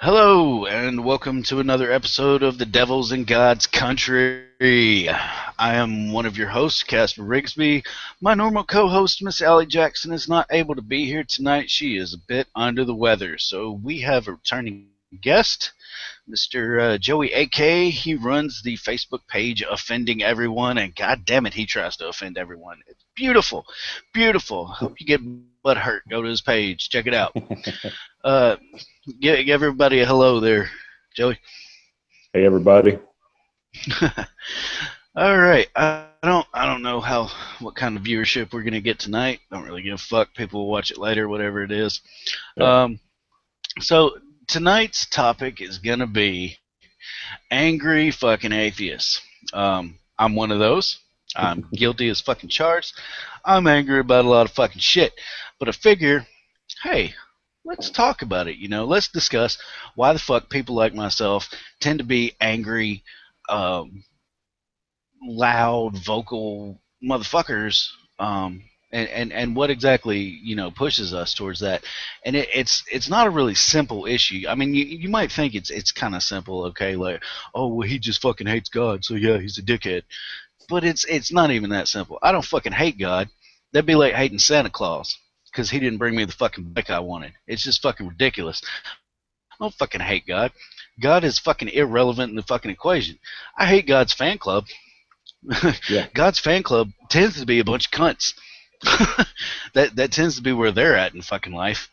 Hello, and welcome to another episode of The Devils in God's Country. I am one of your hosts, Casper Rigsby. My normal co-host, Miss Allie Jackson, is not able to be here tonight. She is a bit under the weather, so we have a returning guest, Mr. Joey AK. He runs the Facebook page Offending Everyone, and god damn it, he tries to offend everyone. It's beautiful, beautiful. Hope you get butt hurt. Go to his page, check it out. Uh, give everybody a hello there, Joey. Hey everybody. All right. I don't know what kind of viewership we're gonna get tonight. Don't really give a fuck. People will watch it later, whatever it is. Yeah. So tonight's topic is gonna be angry fucking atheists. I'm one of those. I'm guilty as fucking charged. I'm angry about a lot of fucking shit. But I figure, hey, let's talk about it. Let's discuss why the fuck people like myself tend to be angry, um, loud, vocal motherfuckers, and what exactly pushes us towards that. And it's not a really simple issue. I mean, you might think it's kind of simple, okay? Like, oh well, he just fucking hates God, so yeah, he's a dickhead. But it's not even that simple. I don't fucking hate God. That'd be like hating Santa Claus because he didn't bring me the fucking bike I wanted. It's just fucking ridiculous. I don't fucking hate God. God is fucking irrelevant in the fucking equation. I hate God's fan club. Yeah. God's fan club tends to be a bunch of cunts. That tends to be where they're at in fucking life.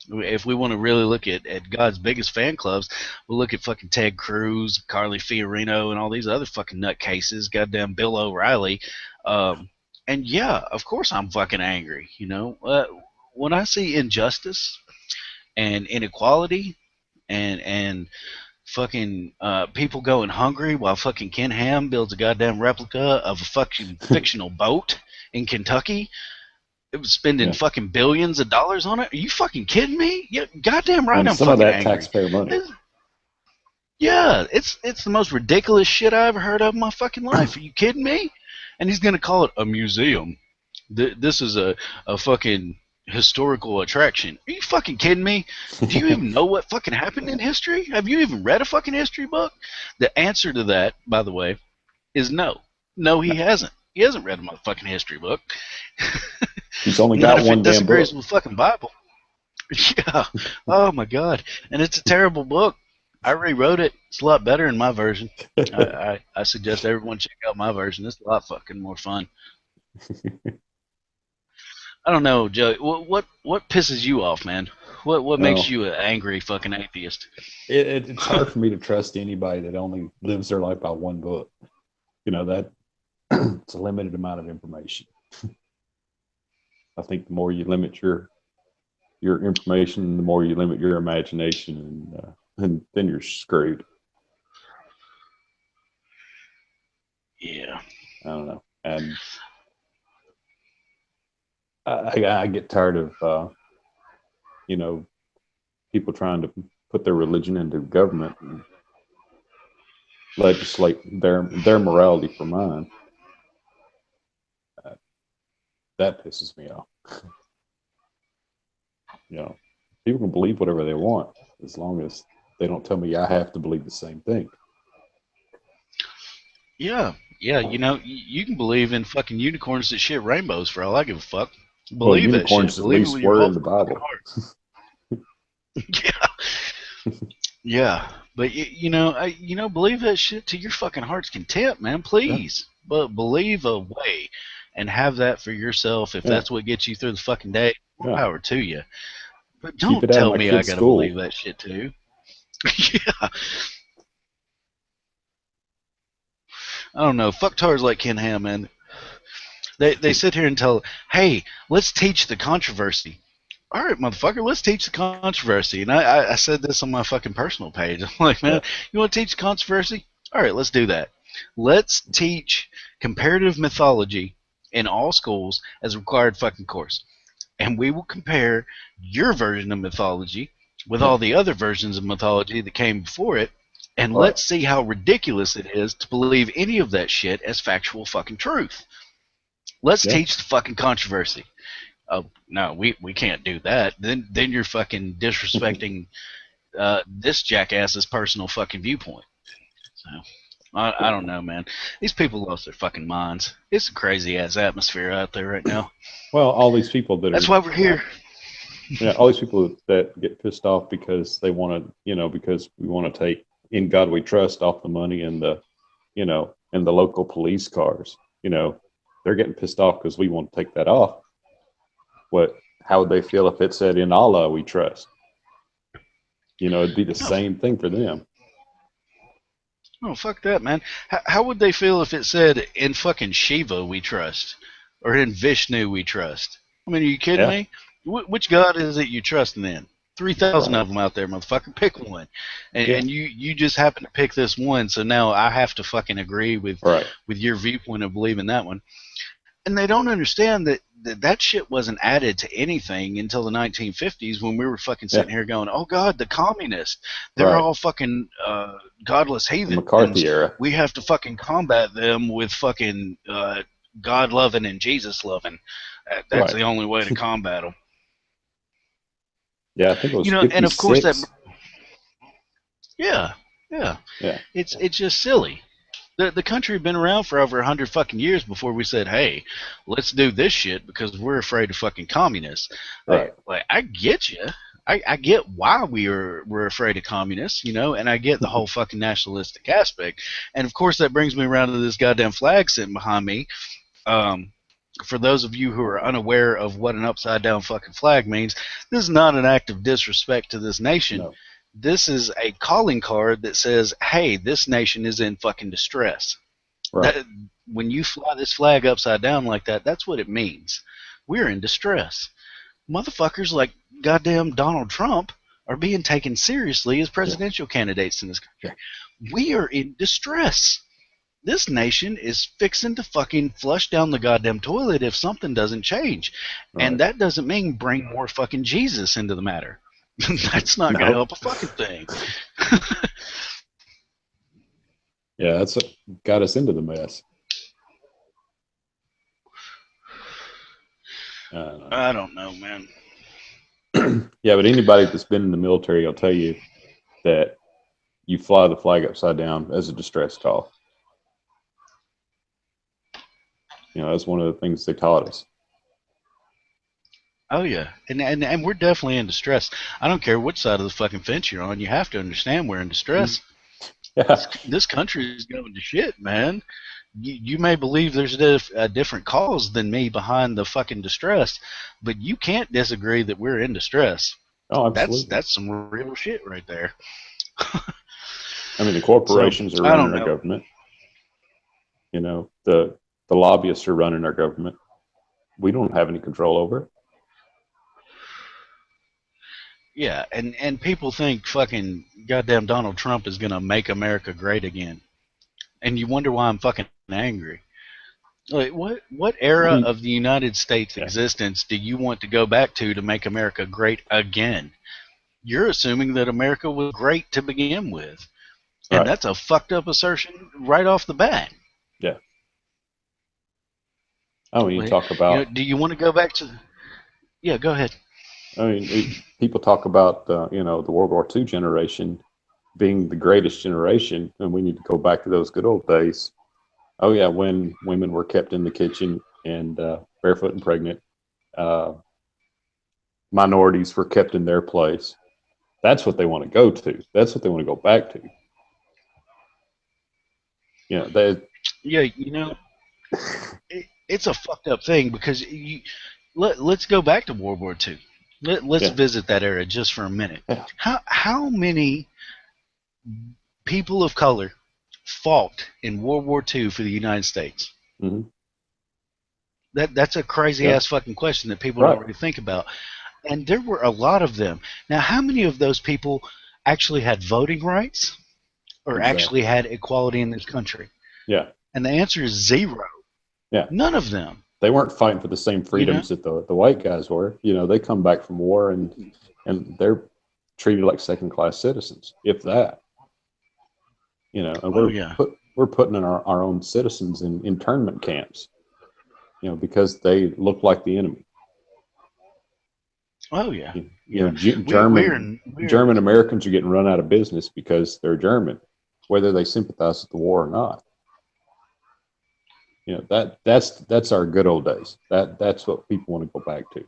If we want to really look at God's biggest fan clubs, we'll look at fucking Ted Cruz, Carly Fiorino, and all these other fucking nutcases. Goddamn Bill O'Reilly. And yeah, of course I'm fucking angry. When I see injustice and inequality and fucking people going hungry while fucking Ken Ham builds a goddamn replica of a fucking fictional boat in Kentucky. It was spending Yeah. fucking billions of dollars on it. Are you fucking kidding me? Yeah, goddamn right, And I'm some of fucking that angry. taxpayer money. Yeah, it's the most ridiculous shit I ever heard of in my fucking life. Are you kidding me? And he's gonna call it a museum. This is a fucking historical attraction. Are you fucking kidding me? Do you even know what fucking happened in history? Have you even read a fucking history book? The answer to that, by the way, is no. No, he hasn't. He hasn't read a motherfucking history book. He's only Not got if it one damn disagrees book. with the fucking Bible. Yeah. Oh my god. And it's a terrible book. I rewrote it. It's a lot better in my version. I suggest everyone check out my version. It's a lot fucking more fun. I don't know, Joe. What pisses you off, man? What makes Well, you an angry fucking atheist? it's hard for me to trust anybody that only lives their life by one book. That it's a limited amount of information. I think the more you limit your information, the more you limit your imagination, and then you're screwed. Yeah. I don't know. And I get tired of you know people trying to put their religion into government and legislate their morality for mine. Uh, that pisses me off. You know, People can believe whatever they want as long as they don't tell me I have to believe the same thing. Yeah. Yeah. You can believe in fucking unicorns that shit rainbows for all I give a fuck. Well, Believe that shit. unicorns at Believe it least with your were whole in the fucking Bible. heart. Yeah. Yeah. But believe that shit to your fucking heart's content, man. Yeah, Please, but believe a way, and have that for yourself. If yeah, that's what gets you through the fucking day, more yeah. power to you. But Keep don't it out of tell my me I kid's gotta believe school. that shit too. Yeah. I don't know. Fucktards like Ken Ham, man. They sit here and tell, hey, let's teach the controversy. All right, motherfucker, let's teach the controversy. And I said this on my fucking personal page. I'm like, man, Yeah, you want to teach controversy? All right, let's do that. Let's teach comparative mythology in all schools as a required fucking course. And we will compare your version of mythology with yeah. all the other versions of mythology that came before it. And Right. let's see how ridiculous it is to believe any of that shit as factual fucking truth. Let's Yeah. teach the fucking controversy. Oh no, we can't do that. Then you're fucking disrespecting this jackass's personal fucking viewpoint. So I don't know, man. These people lost their fucking minds. It's a crazy ass atmosphere out there right now. Well, all these people that That's are, why we're here. yeah, all these people that get pissed off because they want to, because we want to take "In God We Trust" off the money and and the local police cars. They're getting pissed off because we want to take that off. How would they feel if it said "In Allah We Trust"? It'd be the same thing for them. Oh, fuck that, man. How would they feel if it said "In fucking Shiva We Trust" or "In Vishnu We Trust"? I mean, are you kidding me? Which god is it you trust in? 3,000 of them out there, motherfucker. Pick one, and you just happen to pick this one. So now I have to fucking agree with your viewpoint of believing that one. And they don't understand that shit wasn't added to anything until the 1950s when we were fucking sitting here going, "Oh God, the communists, they're all fucking godless heathens. The McCarthy era. We have to fucking combat them with fucking God loving and Jesus loving. That's the only way to combat them." Yeah, I think it was 56. And of course that. Yeah. It's just silly. The country had been around for over 100 fucking years before we said, "Hey, let's do this shit because we're afraid of fucking communists." Right. Like I get you. I get why we're afraid of communists, and I get the whole fucking nationalistic aspect. And of course that brings me around to this goddamn flag sitting behind me. For those of you who are unaware of what an upside down fucking flag means, this is not an act of disrespect to this nation. No. This is a calling card that says, "Hey, this nation is in fucking distress." Right. When you fly this flag upside down like that, that's what it means. We're in distress. Motherfuckers like goddamn Donald Trump are being taken seriously as presidential candidates in this country. We are in distress. This nation is fixing to fucking flush down the goddamn toilet if something doesn't change. Right. And that doesn't mean bring more fucking Jesus into the matter. That's not going to help a fucking thing. Yeah, that's what got us into the mess. I don't know, man. Yeah, but anybody that's been in the military will tell you that you fly the flag upside down as a distress call. That's one of the things they taught us. Oh yeah, and we're definitely in distress. I don't care which side of the fucking fence you're on. You have to understand we're in distress. Yeah. This country is going to shit, man. You may believe there's a different cause than me behind the fucking distress, but you can't disagree that we're in distress. Oh, absolutely. That's some real shit right there. I mean, the corporations are running our government. The lobbyists are running our government. We don't have any control over it. Yeah, and people think fucking goddamn Donald Trump is gonna make America great again, and you wonder why I'm fucking angry. Like, what era of the United States existence do you want to go back to make America great again? You're assuming that America was great to begin with, and that's a fucked up assertion right off the bat. Yeah. Oh, you talk about. Do you want to go back to? Yeah, go ahead. I mean, people talk about the World War II generation being the greatest generation, and we need to go back to those good old days. Oh yeah, when women were kept in the kitchen and barefoot and pregnant, minorities were kept in their place. That's what they want to go to. That's what they want to go back to. It's a fucked up thing because let's go back to World War II. Let's visit that era just for a minute. Yeah. How many people of color fought in World War II for the United States? Mm-hmm. That's a crazy ass fucking question that people don't really think about. And there were a lot of them. Now, how many of those people actually had voting rights or actually had equality in this country? Yeah. And the answer is zero. Yeah. None of them. They weren't fighting for the same freedoms that the white guys were. They come back from war and they're treated like second-class citizens, if that. And we're putting in our own citizens in internment camps, because they look like the enemy. Oh yeah, You know, yeah. We we're German Americans are getting run out of business because they're German, whether they sympathize with the war or not. You know, that's our good old days. That's what people want to go back to.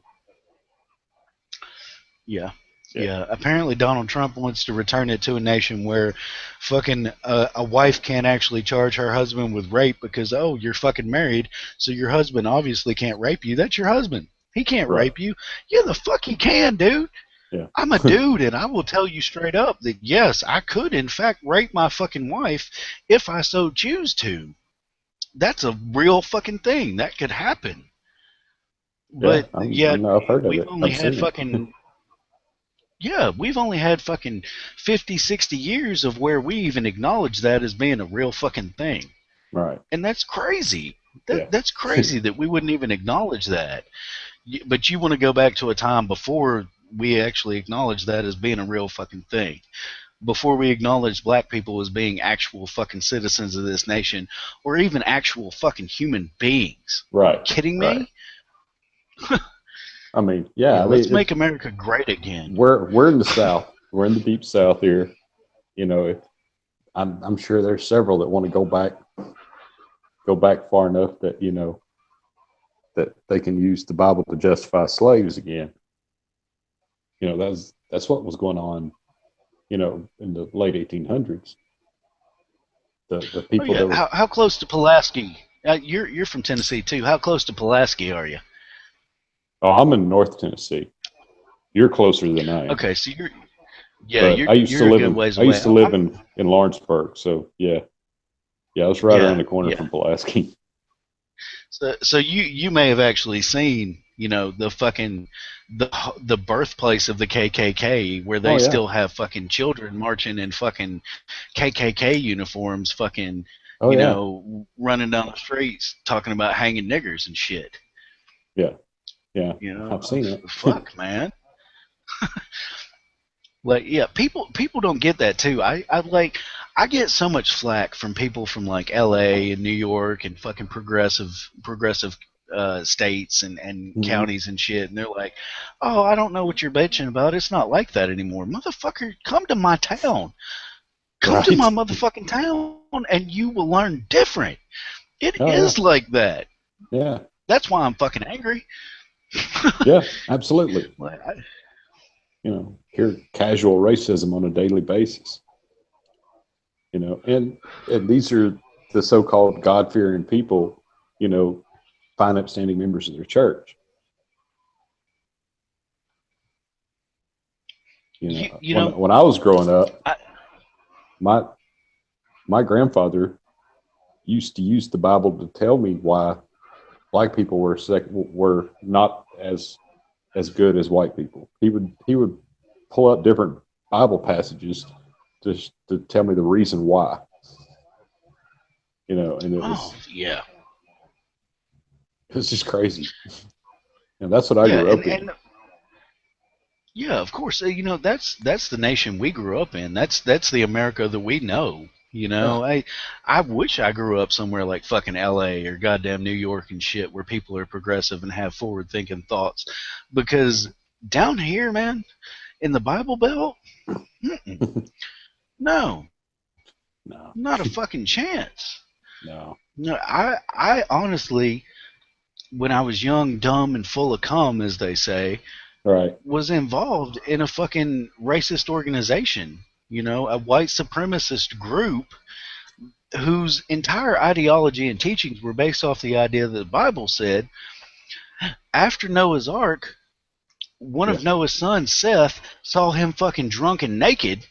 yeah. Yeah, Yeah, apparently Donald Trump wants to return it to a nation where fucking a wife can't actually charge her husband with rape because, oh, you're fucking married, so your husband obviously can't rape you. That's your husband. He can't right. rape you. Yeah, the fuck he can, dude. Yeah, I'm a dude, and I will tell you straight up that yes, I could in fact rape my fucking wife if I so choose to. That's a real fucking thing. That could happen. yeah. But yet I've heard of we've it. only I've had seen it. fucking yeah, we've only had fucking 50, 60 years of where we even acknowledge that as being a real fucking thing. Right. And that's crazy. Yeah. That's crazy that we wouldn't even acknowledge that. But you want to go back to a time before we actually acknowledge that as being a real fucking thing. Before we acknowledge black people as being actual fucking citizens of this nation or even actual fucking human beings. Are you Right. kidding Right. me? I mean, yeah. Yeah, I let's mean, make America great again. we're in the South. We're in the deep South here. You know, I'm sure there's several that want to go back far enough that that they can use the Bible to justify slaves again. You know, that's what was going on. You know, in the late 1800s, the Oh people yeah, that were. how close to Pulaski? You're from Tennessee too. How close to Pulaski are you? Oh, I'm in North Tennessee. You're closer than I am. Okay, so yeah, But you're a good ways I away. used to live in Lawrenceburg, so yeah, I was right around Yeah, the corner yeah. from Pulaski. So you may have actually seen the fucking the birthplace of the KKK where Oh they yeah, still have fucking children marching in fucking KKK uniforms, fucking oh yeah, running down the streets talking about hanging niggers and shit. yeah, yeah. I've seen it. Fuck man. Like yeah, people don't get that too. I get so much flack from people from like LA and New York and fucking progressive states and Mhm. counties and shit, and they're like, "Oh, I don't know what you're bitching about. It's not like that anymore, motherfucker. Come to my town. Come to my Right? motherfucking town, and you will learn different. It Oh yeah, is like that. yeah, That's why I'm fucking angry. yeah. Absolutely. Like, You know, hear casual racism on a daily basis. You know, and these are the so-called God-fearing people. You know, fine, upstanding members of their church. You you know, you know, when I was growing up, I, my my grandfather used to use the Bible to tell me why black people were not as good as white people. He would pull up different Bible passages to tell me the reason why. You know, and oh yeah, it was just crazy. And that's what I yeah, grew up in. and yeah, of course. That's the nation we grew up in. That's the America that we know. Yeah, I wish I grew up somewhere like fucking L.A. or goddamn New York and shit, where people are progressive and have forward thinking thoughts. Because down here, man, in the Bible Belt, mm-mm, no, no, not a fucking chance. no, No, I honestly, when I was young, dumb, and full of cum, as they say, right, was involved in a fucking racist organization, a white supremacist group whose entire ideology and teachings were based off the idea that the Bible said after Noah's Ark, one yeah, of Noah's sons, Seth, saw him fucking drunk and naked,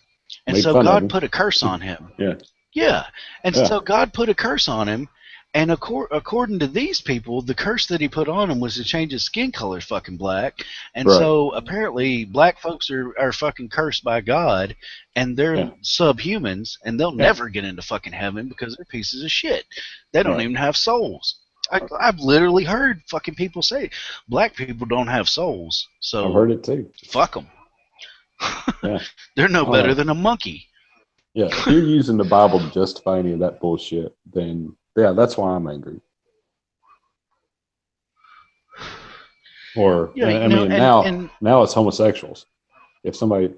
and made so fun of God him. put a curse on him. Yeah, Yeah. And yeah, so God put a curse on him. And according to these people, the curse that he put on him was to change his skin color fucking black. And right, so apparently black folks are fucking cursed by God and they're yeah, subhumans and they'll yeah, never get into fucking heaven because they're pieces of shit. They don't right. even have souls. I've literally heard fucking people say black people don't have souls. I've So heard it too. fuck them. Yeah, They're no I don't better know. than a monkey. Yeah, if you're using the Bible to justify any of that bullshit, then yeah, that's why I'm angry. Or Yeah, I mean, and now it's homosexuals. If somebody,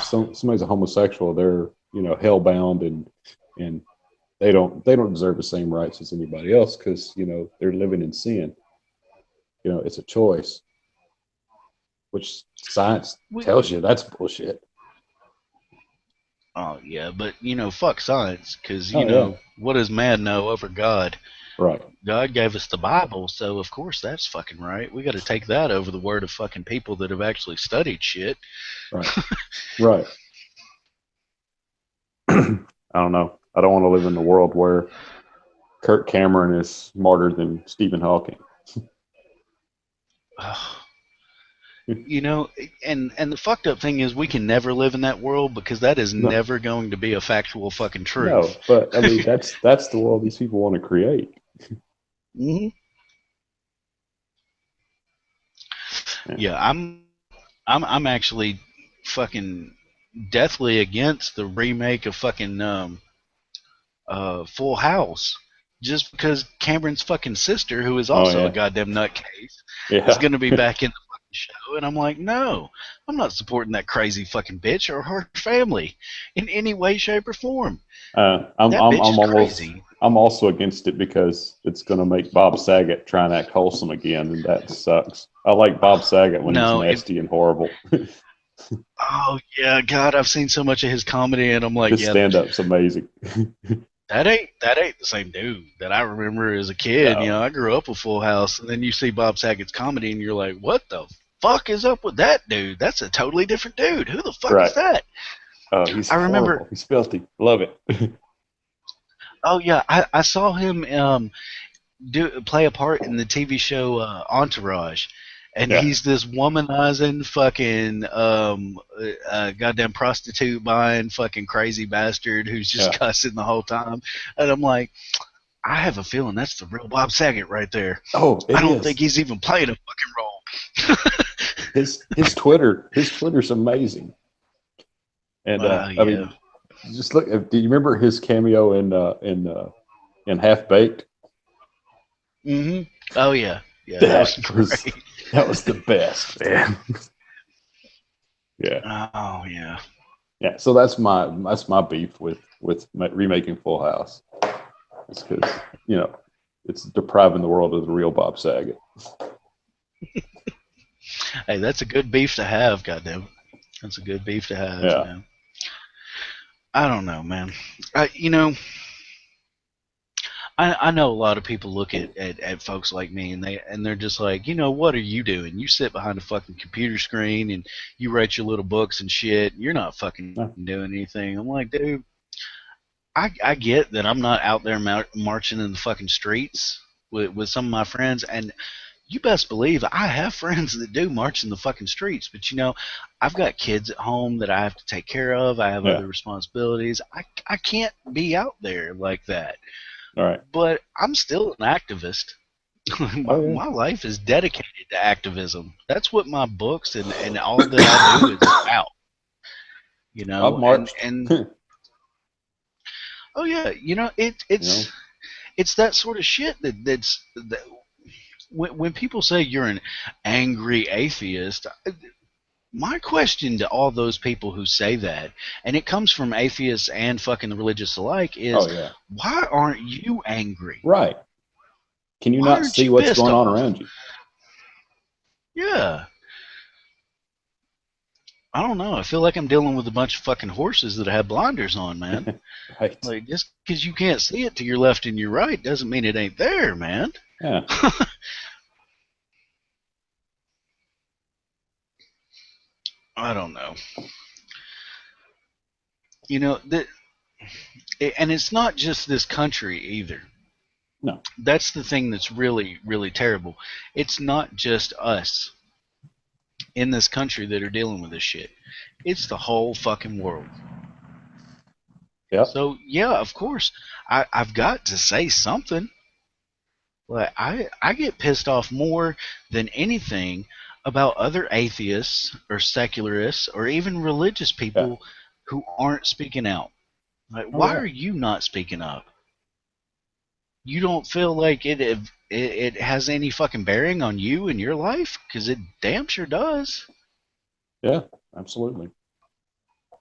somebody's a homosexual, they're hellbound, and they don't deserve the same rights as anybody else because they're living in sin. It's a choice, which science we, tells you that's bullshit. oh yeah, but fuck science, because Oh yeah, what does man know over God? right, God gave us the Bible, so of course that's fucking right. We got to take that over the word of fucking people that have actually studied shit. right, right. I don't know. I don't want to live in a world where Kirk Cameron is smarter than Stephen Hawking. You know, and the fucked up thing is we can never live in that world because that is No, never going to be a factual fucking truth. no, but I mean that's the world these people want to create. hmm Yeah. Yeah, I'm actually fucking deathly against the remake of fucking Full House, just because Cameron's fucking sister, who is Oh also a yeah, goddamn nutcase, is yeah. going to be back in the fucking show, and I'm like, no, I'm not supporting that crazy fucking bitch or her family in any way, shape, or form. I'm That I'm bitch I'm is almost crazy. I'm also against it because it's going to make Bob Saget try and act wholesome again, and that sucks. I like Bob Saget when he's No, nasty and horrible. oh yeah, God, I've seen so much of his comedy, and I'm like, His yeah, stand-up's amazing. that ain't the same dude that I remember as a kid. No, I grew up with Full House, and then you see Bob Saget's comedy, and you're like, what the fuck is up with that dude? That's a totally different dude. Who the fuck is right. that? Oh, he's I remember. horrible. He's filthy. Love it. Oh yeah, I saw him do play a part in the TV show Entourage, and Yeah, he's this womanizing fucking goddamn prostitute buying fucking crazy bastard who's just yeah. cussing the whole time, and I'm like, I have a feeling that's the real Bob Saget right there. Oh, I it don't think is. he's even playing a fucking role. His Twitter's amazing. And I Yeah. mean, just look. Do you remember his cameo in Half Baked? Oh yeah. Yeah, that was That was great. that was the best, man. Yeah, Oh yeah. yeah. So that's my beef with remaking Full House. It's because it's depriving the world of the real Bob Saget. Hey, that's a good beef to have, goddamn. That's a good beef to have, Yeah, man. I don't know, man. I know a lot of people look at folks like me and they're just like, what are you doing? You sit behind a fucking computer screen and you write your little books and shit. You're not fucking no, doing anything. I'm like, dude, I get that I'm not out there marching in the fucking streets with some of my friends, and you best believe I have friends that do march in the fucking streets. But I've got kids at home that I have to take care of. I have yeah. other responsibilities. I can't be out there like that. All right. But I'm still an activist. Oh yeah. My life is dedicated to activism. That's what my books and all that I do is about. I've And marched. oh yeah, you know. it's that sort of shit that when people say you're an angry atheist, my question to all those people who say that, and it comes from atheists and fucking religious alike, is Oh yeah. why aren't you angry? Right. Can you Why not aren't see you what's pissed going on off? around you? Yeah. I don't know. I feel like I'm dealing with a bunch of fucking horses that have blinders on, man. Right. Like, just because you can't see it to your left and your right doesn't mean it ain't there, man. Yeah. I don't know. That, and it's not just this country either. No. That's the thing that's really, really terrible. It's not just us in this country that are dealing with this shit. It's the whole fucking world. Yep. So yeah, of course, I've got to say something. Like I get pissed off more than anything about other atheists or secularists or even religious Yeah. people who aren't speaking out. Like, Oh why yeah. are you not speaking up? you don't feel like it has any fucking bearing on you and your life? Because it damn sure does. Yeah, absolutely.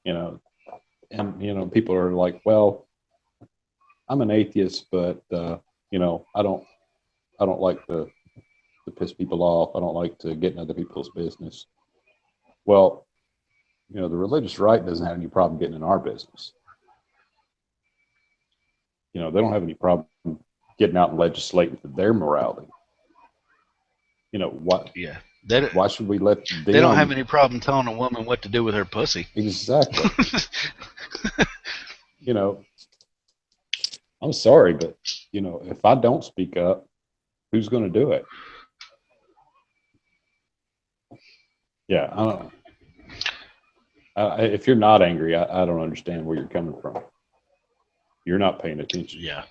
You know, and people are like, well, I'm an atheist, but I don't like to piss people off. I don't like to get in other people's business. Well, the religious right doesn't have any problem getting in our business. They don't have any problem getting out and legislating for their morality. What? Yeah. Why should we let They don't have them? any problem telling a woman what to do with her pussy. Exactly. I'm sorry, but if I don't speak up, who's going to do it? Yeah, I don't know. If you're not angry, I don't understand where you're coming from. You're not paying attention. Yeah.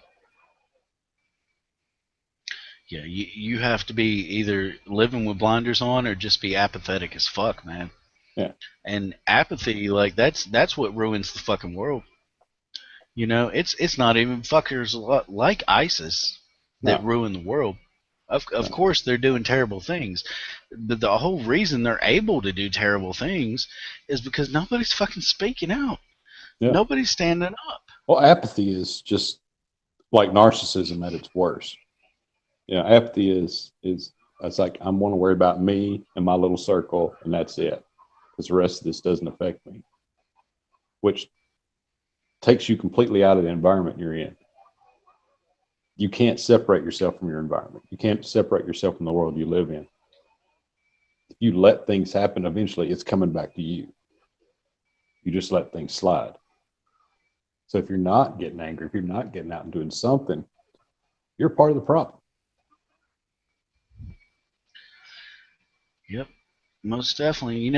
Yeah, you have to be either living with blinders on or just be apathetic as fuck, man. Yeah. And apathy, like that's what ruins the fucking world. It's not even fuckers like ISIS that No. ruin the world. Of No. course they're doing terrible things, but the whole reason they're able to do terrible things is because nobody's fucking speaking out. Yeah. Nobody's standing up. Well, apathy is just like narcissism at its worst. Apathy is it's like I want to worry about me and my little circle, and that's it, because the rest of this doesn't affect me, which takes you completely out of the environment you're in. You can't separate yourself from your environment. You can't separate yourself from the world you live in. If you let things happen, eventually it's coming back to you. You just let things slide. So if you're not getting angry, if you're not getting out and doing something, you're part of the problem. Yep, most definitely.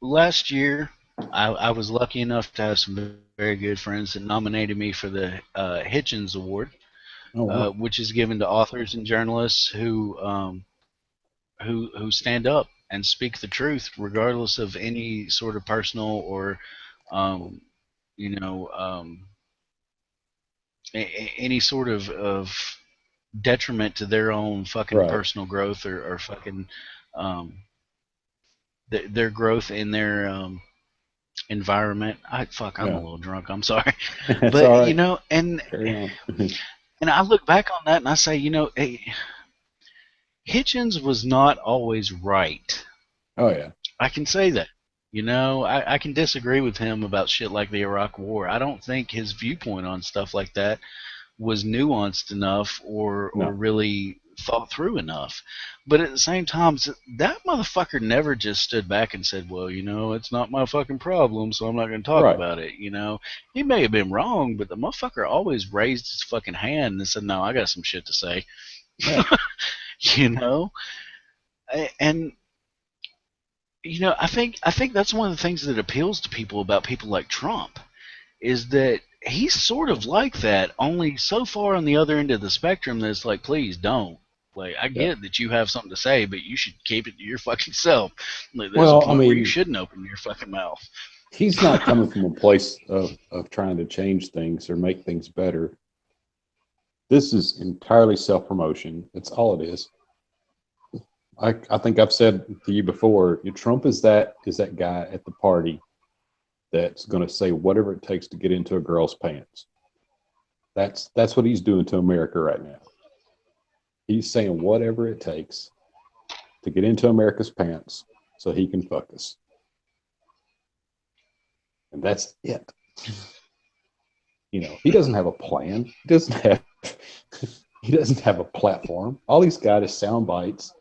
Last year I was lucky enough to have some very good friends that nominated me for the Hitchens Award, which is given to authors and journalists who stand up and speak the truth, regardless of any sort of personal or um, you know any sort of detriment to their own fucking personal growth or fucking um, their growth in their environment. I'm a little drunk. I'm sorry, but right. And I look back on that and I say, hey, Hitchens was not always right. Oh yeah, I can say that. I can disagree with him about shit like the Iraq War. I don't think his viewpoint on stuff like that was nuanced enough or really thought through enough. But at the same time, that motherfucker never just stood back and said, well, it's not my fucking problem, so I'm not going to talk about it. He may have been wrong, but the motherfucker always raised his fucking hand and said, no, I got some shit to say. Yeah. And I think that's one of the things that appeals to people about people like Trump is that he's sort of like that, only so far on the other end of the spectrum that it's like, please don't. Like, I get that you have something to say, but you should keep it to your fucking self. Like, there's a point where you shouldn't open your fucking mouth. He's not coming from a place of trying to change things or make things better. This is entirely self-promotion. That's all it is. I think I've said to you before, Trump is that guy at the party that's going to say whatever it takes to get into a girl's pants. That's what he's doing to America right now. He's saying whatever it takes to get into America's pants so he can fuck us. And that's it. He doesn't have a plan. He doesn't have a platform. All he's got is sound bites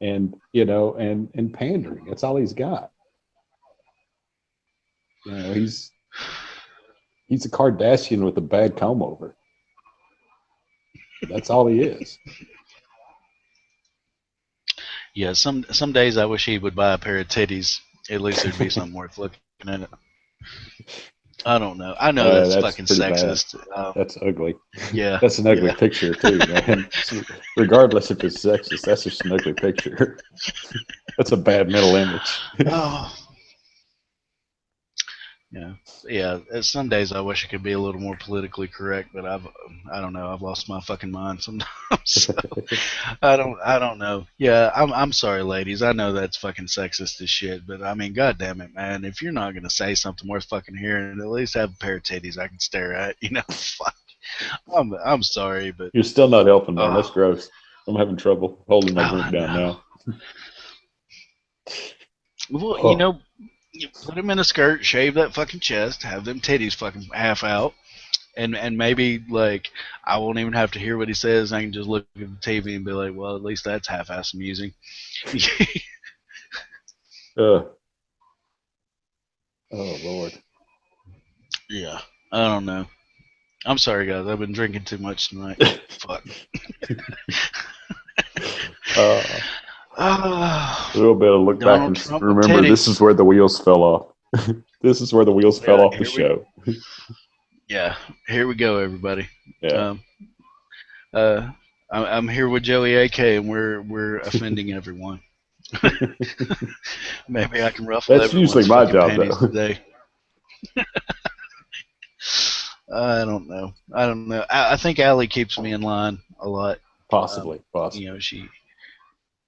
and and pandering. That's all he's got. He's a Kardashian with a bad comb over. That's all he is. Yeah, some days I wish he would buy a pair of titties. At least there'd be something worth looking at it. I don't know. I know that's fucking sexist. That's ugly. Yeah. That's an ugly picture too, man. Regardless if it's sexist, that's just an ugly picture. That's a bad mental image. Oh. Yeah, yeah. Some days I wish I could be a little more politically correct, but I don't know. I've lost my fucking mind sometimes. So I don't know. Yeah, I'm sorry, ladies. I know that's fucking sexist as shit, but I mean, god damn it, man. If you're not gonna say something worth fucking hearing, at least have a pair of titties I can stare at. You know, fuck. I'm sorry, but You're still not helping, man. That's oh, gross. I'm having trouble holding my oh drink down no. now. Well, you Oh, know, you put them in a skirt, shave that fucking chest, have them titties fucking half out, and maybe like I won't even have to hear what he says. I can just look at the TV and be like, well, at least that's half-ass amusing. uh, oh Lord. Yeah, I don't know. I'm sorry, guys. I've been drinking too much tonight. Fuck. A Ah, little bit of look back Donald and Trump with remember titties. this is where the wheels fell off. This is where the wheels fell Yeah, off the here we. show. Yeah, here we go, everybody. Yeah. Um, uh, I'm here with Joey AK, and we're offending everyone. Maybe I can ruffle That's usually everyone's my fucking job, panties though. today. I don't know. I don't know. I think Allie keeps me in line a lot. Possibly, You possibly. know,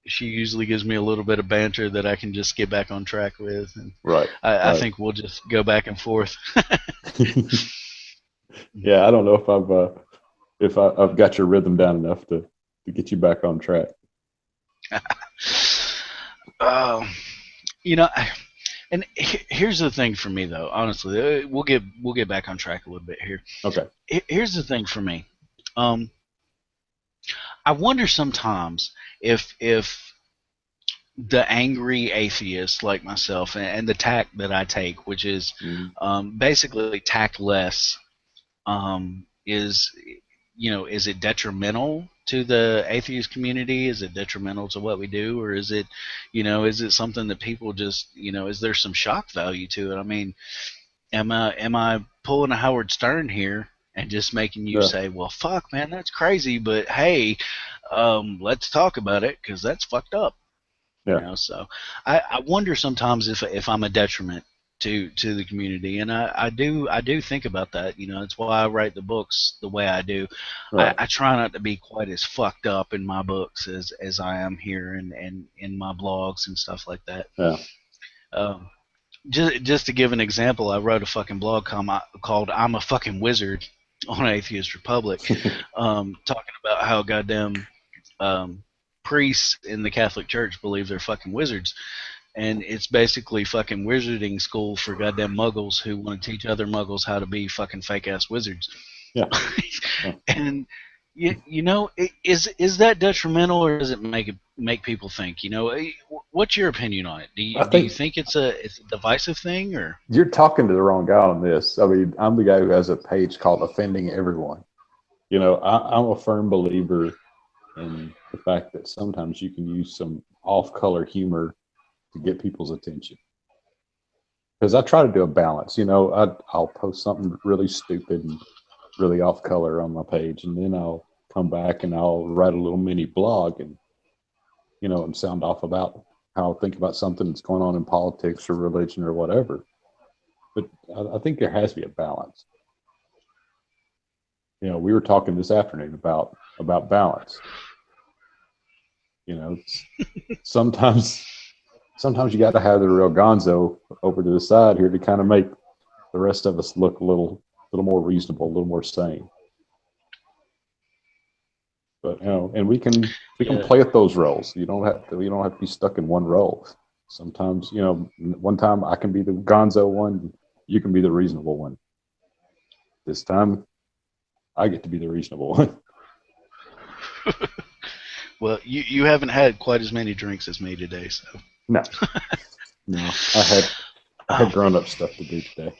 she usually gives me a little bit of banter that I can just get back on track with, and Right, I right. think we'll just go back and forth. Yeah, I don't know if I've got your rhythm down enough to get you back on track. um, you know, and here's the thing for me though. Honestly, we'll get back on track a little bit here. Okay. Here's the thing for me. Um, I wonder sometimes if the angry atheist like myself and the tack that I take, which is Mm, basically tactless, is is it detrimental to the atheist community? Is it detrimental to what we do, or is it, is it something that people just, is there some shock value to it? I mean, am I pulling a Howard Stern here and just making you yeah, say, well, fuck, man, that's crazy, but hey, let's talk about it because that's fucked up. yeah, So I wonder sometimes if I'm a detriment to the community, and I do think about that. It's why I write the books the way I do. right. I try not to be quite as fucked up in my books as I am here and in my blogs and stuff like that. Yeah. Um, just to give an example, I wrote a fucking blog called "I'm a Fucking Wizard" on Atheist Republic, talking about how goddamn um, priests in the Catholic Church believe they're fucking wizards, and it's basically fucking wizarding school for goddamn muggles who want to teach other muggles how to be fucking fake ass wizards. Yeah. Yeah. And is that detrimental, or does it make people think? What's your opinion on it? I Do you think think it's a divisive thing, or? you're talking to the wrong guy on this. I mean, I'm the guy who has a page called Offending Everyone. I'm a firm believer in the fact that sometimes you can use some off-color humor to get people's attention. Because I try to do a balance. I'll post something really stupid and really off-color on my page, and then I'll come back and I'll write a little mini blog and sound off about how I think about something that's going on in politics or religion or whatever. But I think there has to be a balance. We were talking this afternoon about balance. It's sometimes you got to have the real gonzo over to the side here to kind of make the rest of us look a little more reasonable, a little more sane. But and we can Yeah. play at those roles. You don't have to be stuck in one role. Sometimes, one time I can be the gonzo one, you can be the reasonable one. This time I get to be the reasonable one. Well, you haven't had quite as many drinks as me today, so. No, no, I had Oh, grown up stuff to do today.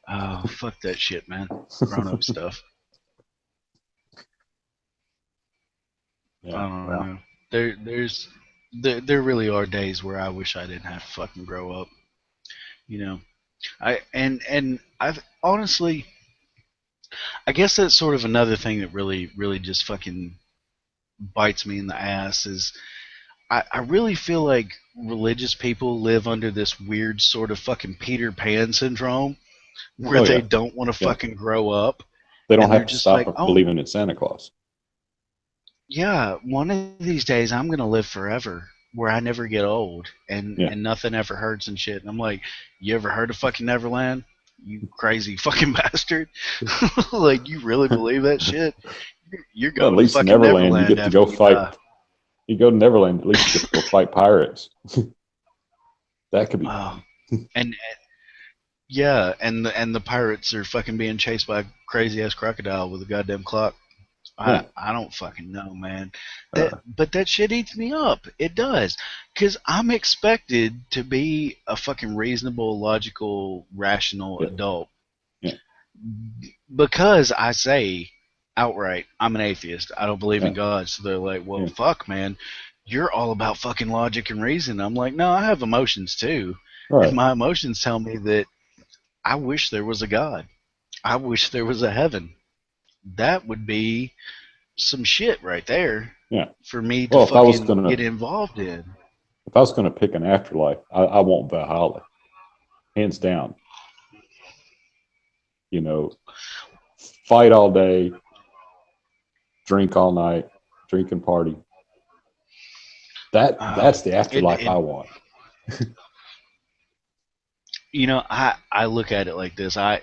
oh, fuck that shit, man. Grown up stuff. I Yeah, don't well, know. There really are days where I wish I didn't have to fucking grow up. You know, I honestly, I guess that's sort of another thing that really just fucking bites me in the ass is I really feel like religious people live under this weird sort of fucking Peter Pan syndrome where Oh they yeah, don't want to yeah. fucking grow up, They don't and they're have to just like, stop oh believing in Santa Claus. yeah, one of these days I'm gonna live forever where I never get old and Yeah. and nothing ever hurts and shit. And I'm like, you ever heard of fucking Neverland? You crazy fucking bastard! Like, you really believe that shit? You're Well, at going to least fucking Neverland, you Neverland get to go after you fight. die. You go to Neverland, at least you get to go fight pirates. That could be Oh, fun. and yeah, and the pirates are fucking being chased by a crazy ass crocodile with a goddamn clock. I Yeah. I don't fucking know, man. Uh, But that shit eats me up. It does, cause I'm expected to be a fucking reasonable, logical, rational yeah. adult. Yeah. Because I say outright, I'm an atheist. I don't believe in Yeah. God. So they're like, well, Yeah. fuck, man. You're all about fucking logic and reason. I'm like, no, I have emotions too. And Right. my emotions tell me that I wish there was a God. I wish there was a heaven. That would be some shit right there Yeah. for me to Well, fucking get involved in. if I was gonna pick an afterlife, I want Valhalla, hands down. You know, fight all day, drink all night, drink and party. That's the It, afterlife it, I want. I look at it like this. I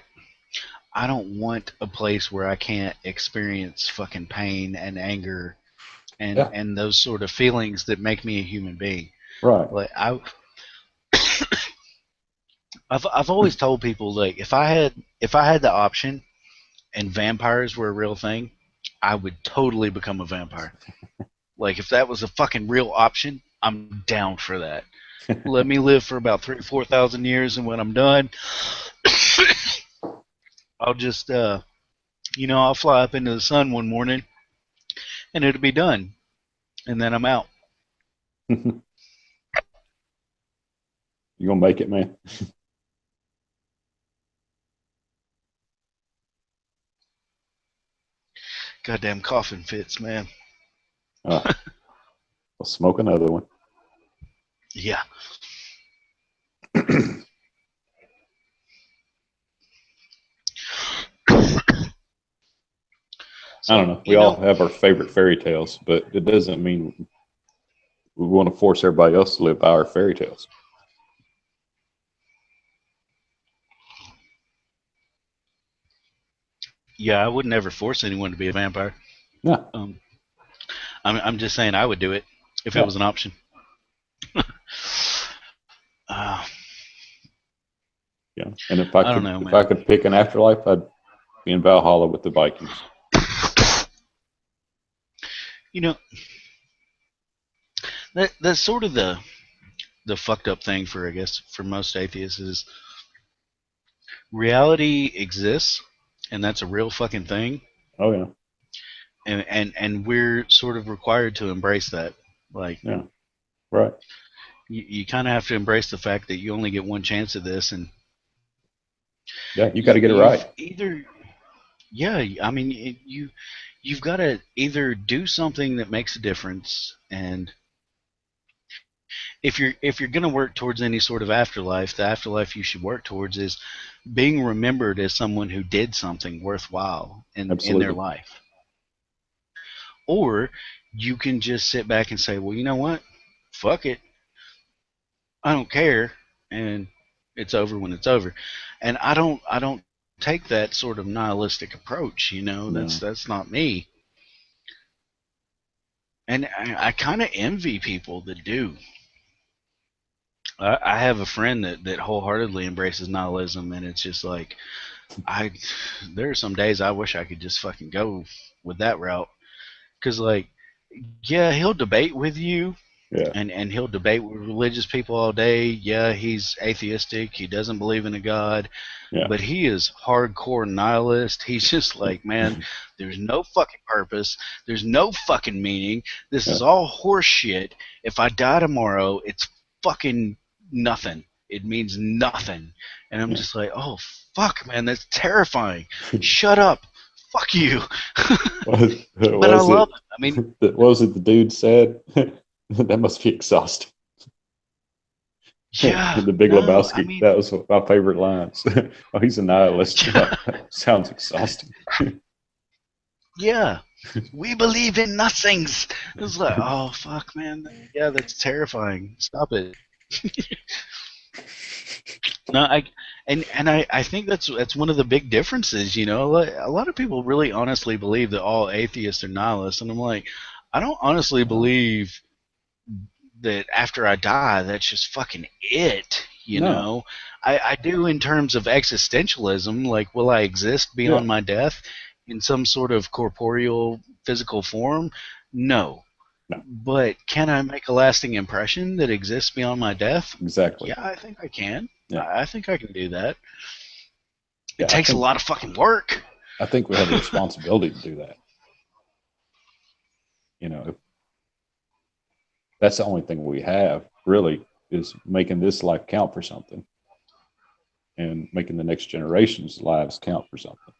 don't want a place where I can't experience fucking pain and anger and Yeah. and those sort of feelings that make me a human being. Right. Like I've always told people, like, if I had the option and vampires were a real thing, I would totally become a vampire. Like, if that was a fucking real option, I'm down for that. Let me live for about 3 or 4 thousand years, and when I'm done, I'll just I'll fly up into the sun one morning and it'll be done, and then I'm out. You're gonna make it, man. Goddamn coughing fits, man. I'll smoke another one. Yeah. I don't So know. We all have our favorite fairy tales, but it doesn't mean we want to force everybody else to live by our fairy tales. yeah, I would never force anyone to be a vampire. Yeah. Um, I'm just saying I would do it if it Yeah. was an option. uh, Yeah. And if I don't know, I man. could pick an afterlife, I'd be in Valhalla with the Vikings. You know, that's sort of the fucked up thing for, I guess, for most atheists is reality exists, and that's a real fucking thing, Oh yeah. and we're sort of required to embrace that. Like, Yeah. Right. you kind of have to embrace the fact that you only get one chance at this, and Yeah. You got to get it you've right. either, yeah, I mean, you've got to either do something that makes a difference, and if you're going to work towards any sort of afterlife, the afterlife you should work towards is being remembered as someone who did something worthwhile in their Absolutely. life. Or you can just sit back and say, well, you know what? Fuck it. I don't care, and it's over when it's over. And I don't take that sort of nihilistic approach. That's No. that's not me. And I kind of envy people that do. I have a friend that wholeheartedly embraces nihilism, and it's just like I. There are some days I wish I could just fucking go with that route, because like, yeah, he'll debate with you, Yeah. and he'll debate with religious people all day. Yeah, he's atheistic. He doesn't believe in a god, Yeah. but he is hardcore nihilist. He's just like, man, there's no fucking purpose. There's no fucking meaning. This Yeah. is all horse shit. If I die tomorrow, it's fucking nothing. It means nothing. And I'm Yeah. just like, oh fuck, man, that's terrifying. Shut up. Fuck you. What But I was love it? it. I mean, What was it the dude said? That must be exhausting. Yeah, The Big no, I Lebowski. mean, That was one of my favorite lines. Oh, he's a nihilist. yeah, Sounds exhausting. yeah, we believe in nothings. It's like, oh fuck, man, yeah, that's terrifying. Stop it. No, I think that's one of the big differences. You know, a lot of people really honestly believe that all atheists are nihilists, and I'm like, I don't honestly No, believe that after I die, that's just fucking it. You no, know, I do in terms of existentialism. Like, will I exist yeah, beyond my death in some sort of corporeal physical form? No. no, But can I make a lasting impression that exists beyond my death? exactly. Yeah, I think I can. Yeah, I think I can do that. It yeah. takes a lot of fucking work. I think we have a responsibility to do that. You know, if that's the only thing we have really is making this life count for something and making the next generation's lives count for something.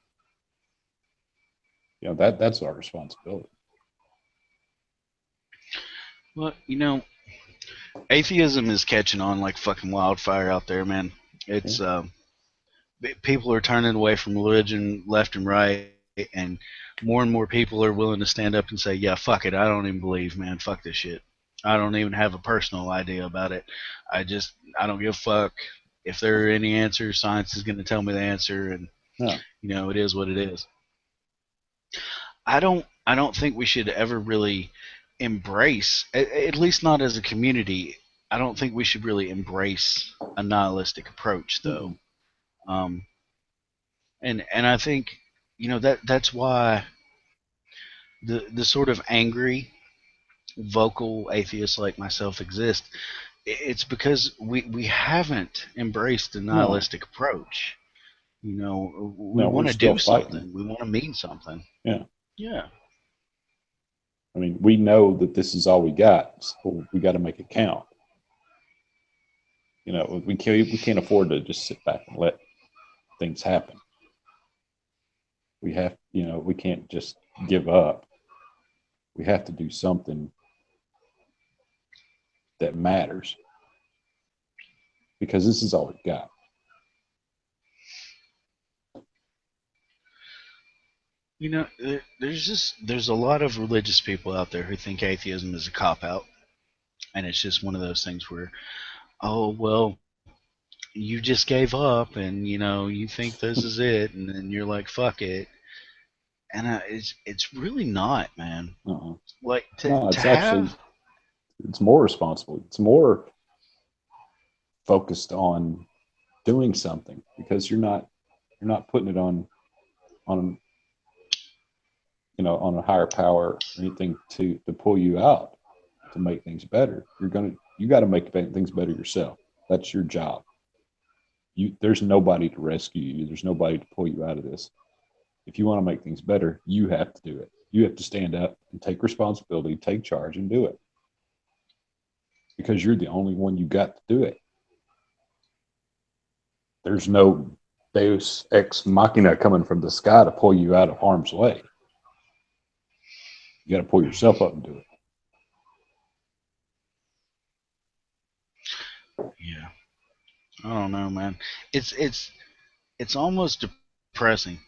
You know, that's our responsibility. Well, you know, atheism is catching on like fucking wildfire out there, man. Yeah. It's people are turning away from religion left and right, and more people are willing to stand up and say, "Yeah, fuck it. I don't even believe, man. Fuck this shit. I don't even have a personal idea about it. I don't give a fuck if there are any answers. Science is going to tell me the answer, and No, it is what it is." I don't think we should ever really embrace, at least not as a community. I don't think we should really embrace a nihilistic approach, though. mm-mm. Um, and I think that's why the sort of angry, vocal atheists like myself exist. It's because we haven't embraced the No, nihilistic approach. We no, we're want to still do fighting. something. We want to mean something. Yeah. Yeah. I mean, we know that this is all we got, so we got to make it count. You know, we can't afford to just sit back and let things happen. We have, we can't just give up. We have to do something that matters because this is all we got. There's a lot of religious people out there who think atheism is a cop out, and it's just one of those things where, oh well, you just gave up, and you think this is it, and then you're like, fuck it, and it's really not, man. Uh-uh. Like No, to it's actually have, it's more responsible. It's more focused on doing something because you're not putting it on on a higher power or anything to pull you out to make things better. You got to make things better yourself. That's your job. There's nobody to rescue you. There's nobody to pull you out of this. If you want to make things better, you have to do it. You have to stand up and take responsibility, take charge, and do it because you're the only one you got to do it. There's no Deus ex machina coming from the sky to pull you out of harm's way. You got to pull yourself up and do it. yeah, I don't know, man. It's almost depressing,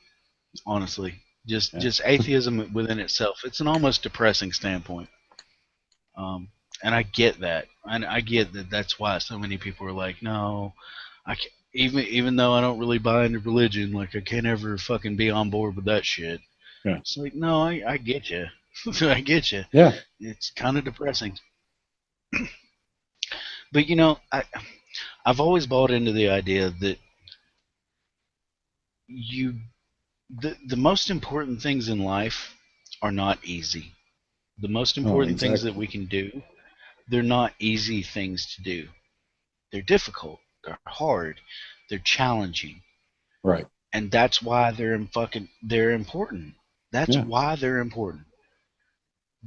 honestly. Just Yeah. just atheism within itself. It's an almost depressing standpoint. Um, and I get that, and I get that. That's why so many people are like, no, I can't. Even though I don't really buy into religion, like I can't ever fucking be on board with that shit. Yeah. It's like, no, I get you. I get you. Yeah. It's kind of depressing. But I've always bought into the idea that you the most important things in life are not easy. The most Oh, important things that exactly. we can do, they're not easy things to do. They're difficult, they're hard, they're challenging, Right. and that's why they're important. That's Yeah. why they're important,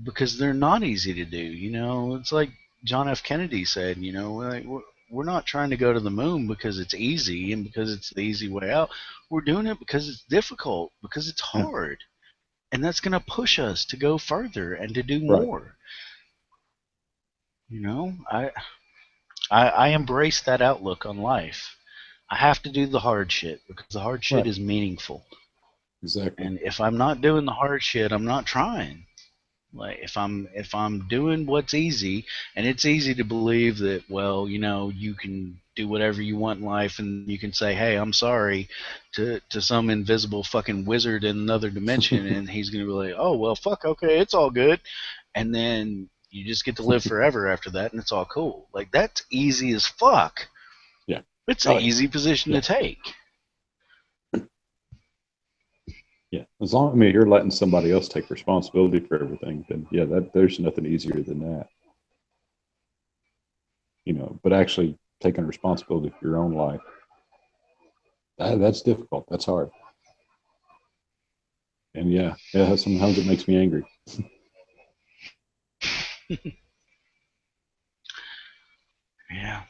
because they're not easy to do. It's like John F. Kennedy said. Like, we're not trying to go to the moon because it's easy and because it's the easy way out. We're doing it because it's difficult, because it's Yeah. hard, and that's going to push us to go further and to do Right. more. You know, I embrace that outlook on life. I have to do the hard shit because the hard shit Right. is meaningful. Exactly. And if I'm not doing the hard shit, I'm not trying. Like if I'm doing what's easy, and it's easy to believe that, well, you know, you can do whatever you want in life, and you can say, hey, I'm sorry to some invisible fucking wizard in another dimension, and he's gonna be like, oh well, fuck, okay, it's all good, and then you just get to live forever after that, and it's all cool. Like that's easy as fuck. Yeah. It's an Oh, yeah. easy position to Yeah. take. Yeah. As long as, I mean, you're letting somebody else take responsibility for everything, then yeah, that there's nothing easier than that. You know, but actually taking responsibility for your own life, that's difficult. That's hard. And yeah, sometimes it makes me angry. Yeah.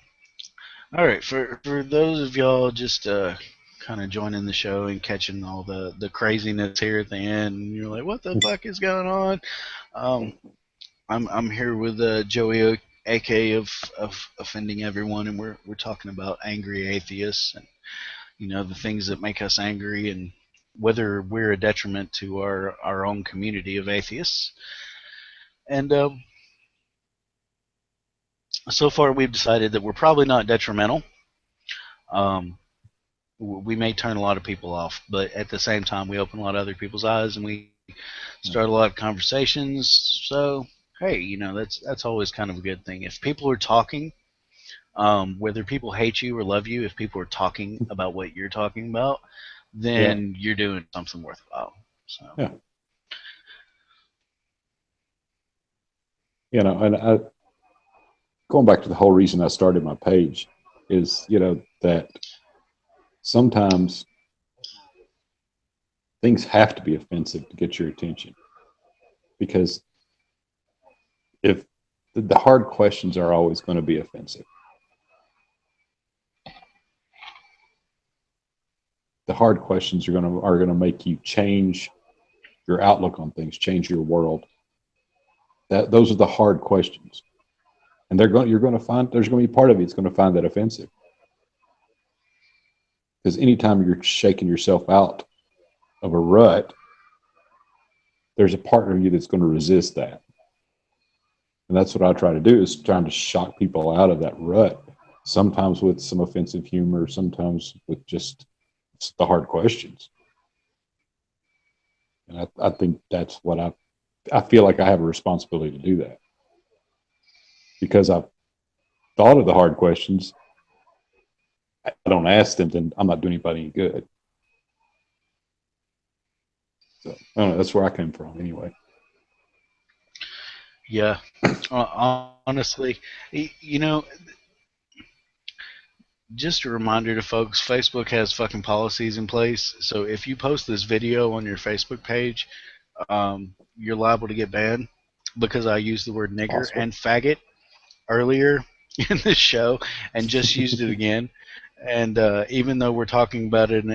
All right, for those of y'all just kind of joining the show and catching all the craziness here at the end, and you're like, "What the fuck is going on?" Um, I'm here with Joey, AK of offending everyone, and we're talking about angry atheists, and you know the things that make us angry, and whether we're a detriment to our own community of atheists. And so far, we've decided that we're probably not detrimental. Um, we may turn a lot of people off, but at the same time, we open a lot of other people's eyes, and we start a lot of conversations. So, hey, you know, that's always kind of a good thing. If people are talking, whether people hate you or love you, if people are talking about what you're talking about, Yeah. then you're doing something worthwhile. So, Yeah. You know, and going back to the whole reason I started my page is, you know, that sometimes things have to be offensive to get your attention, because if the hard questions are always going to be offensive. The hard questions are going to make you change your outlook on things, change your world. Those are the hard questions, and you're going to find there's going to be part of you that's going to find that offensive, because anytime you're shaking yourself out of a rut, there's a part of you that's going to resist that. And that's what I try to do, is trying to shock people out of that rut, sometimes with some offensive humor, sometimes with just the hard questions. And I think that's what I feel like I have a responsibility to do that, because I've thought of the hard questions. I don't ask them, then I'm not doing anybody any good. So I don't know, that's where I came from anyway. yeah, honestly, you know, just a reminder to folks, Facebook has fucking policies in place. So if you post this video on your Facebook page, you're liable to get banned because I used the word nigger Possible. and faggot earlier in the show and just used it again. And even though we're talking about it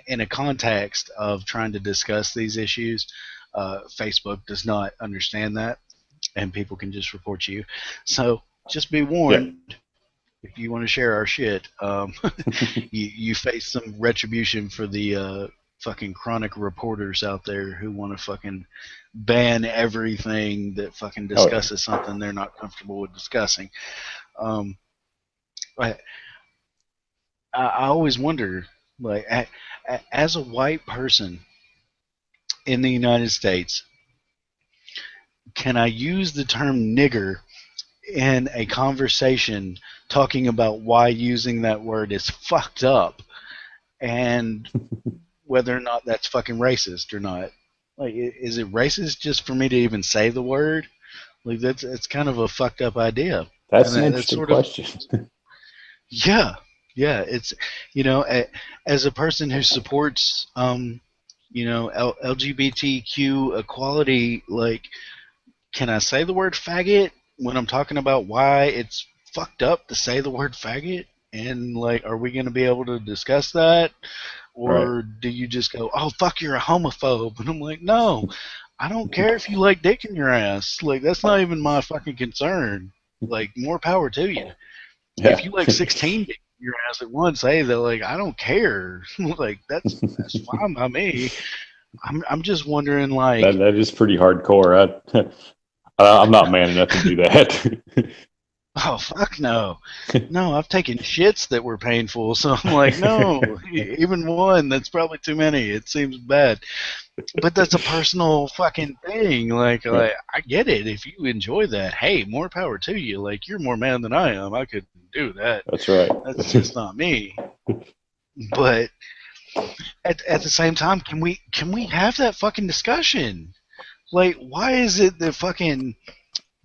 in a context of trying to discuss these issues, Facebook does not understand that, and people can just report you. So just be Yeah. warned, if you want to share our shit, you face some retribution for the fucking chronic reporters out there who want to fucking ban everything that fucking Oh yeah. discusses something they're not comfortable with discussing. Um, I, I always wonder, like, as a white person in the United States, can I use the term nigger in a conversation talking about why using that word is fucked up, and whether or not that's fucking racist or not? Like, is it racist just for me to even say the word? Like, that's it's kind of a fucked up idea, and That's an that's interesting sort of, question. yeah, yeah. It's, you know, as a person who supports you know, LGBTQ equality, like, can I say the word faggot when I'm talking about why it's fucked up to say the word faggot? And like, are we going to be able to discuss that? Right. Or do you just go, oh, fuck, you're a homophobe? And I'm like, no, I don't care if you like dick in your ass. Like, that's not even my fucking concern. Like, more power to you. Yeah. If you like 16 your ass at once, hey, they're like, I don't care. Like, that's fine by me. I'm just wondering, like, That is pretty hardcore. I'm not man enough to do that. oh fuck no, no, I've taken shits that were painful, so I'm like, no, even one, that's probably too many. It seems bad, but that's a personal fucking thing. Right. Like I get it. If you enjoy that, hey, more power to you. Like you're more man than I am. I couldn't do that. That's right. That's just not me. But at the same time, can we have that fucking discussion? Like, why is it that fucking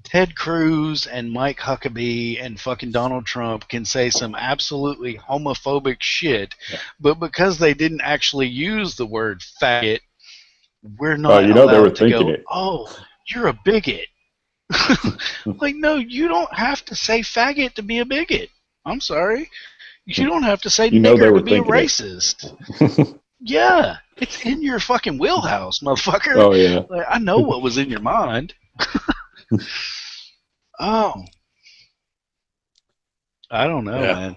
Ted Cruz and Mike Huckabee and fucking Donald Trump can say some absolutely homophobic shit, Yeah. but because they didn't actually use the word faggot, we're Oh, not you know they were allowed to thinking go, it. oh, you're a bigot. Like, no, you don't have to say faggot to be a bigot. I'm sorry. You don't have to say You know they nigger to were be a thinking it. racist. Yeah, it's in your fucking wheelhouse, motherfucker. Oh yeah. Like, I know what was in your mind. Oh, I don't know, Yeah. man.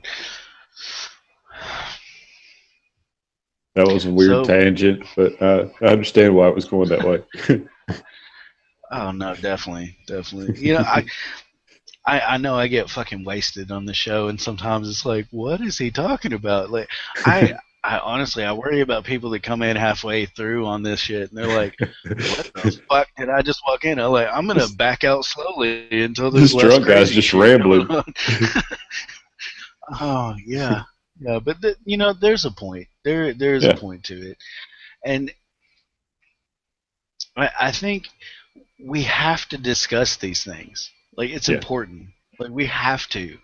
That was a weird So, tangent, but I understand why it was going that way. oh no, definitely, definitely. You know, I know I get fucking wasted on the show, and sometimes it's like, what is he talking about? Like, I honestly, I worry about people that come in halfway through on this shit, and they're like, what the fuck did I just walk in? I'm like, I'm gonna this, back out slowly until there's this less drunk guy's crazy just shit going rambling. on. Oh yeah, yeah, but there's a point. There's a Yeah. point to it, and I think we have to discuss these things. Like it's Yeah. important. Like we have to.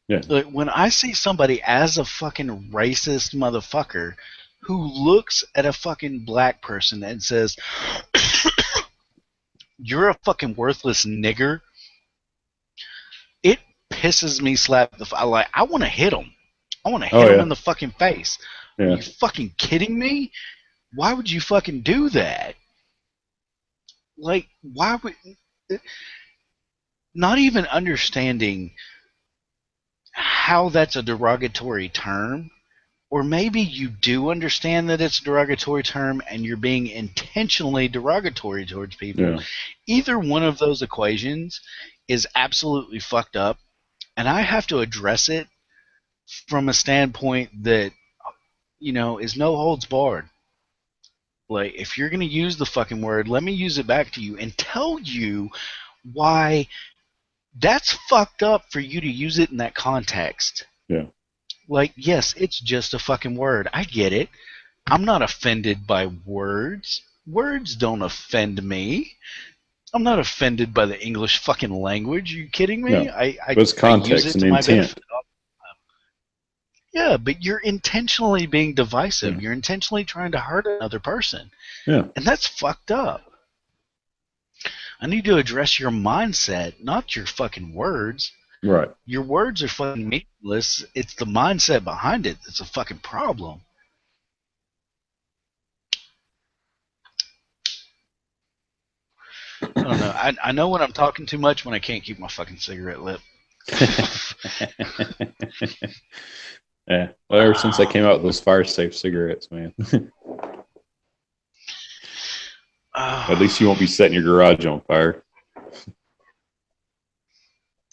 Yeah. Like when I see somebody as a fucking racist motherfucker who looks at a fucking black person and says, "You're a fucking worthless nigger," it pisses me slap the. Like I want to hit him. I want to Oh hit him in yeah. the fucking face. Are Yeah. you fucking kidding me? Why would you fucking do that? Like, why would. Not even understanding how that's a derogatory term, or maybe you do understand that it's a derogatory term and you're being intentionally derogatory towards people. Yeah. Either one of those equations is absolutely fucked up, and I have to address it from a standpoint that, is no holds barred. Like, if you're going to use the fucking word, let me use it back to you and tell you why that's fucked up for you to use it in that context. Yeah. Like, yes, it's just a fucking word. I get it. I'm not offended by words. Words don't offend me. I'm not offended by the English fucking language. Are you kidding me? No. I, But it's I use context it and to my intent. benefit. Yeah, but you're intentionally being divisive. Yeah. You're intentionally trying to hurt another person. Yeah. And that's fucked up. I need to address your mindset, not your fucking words. Right. Your words are fucking meaningless. It's the mindset behind it that's a fucking problem. I don't know. I know when I'm talking too much when I can't keep my fucking cigarette lit. Yeah. Well, ever since I came out with those fire safe cigarettes, man. At least you won't be setting your garage on fire.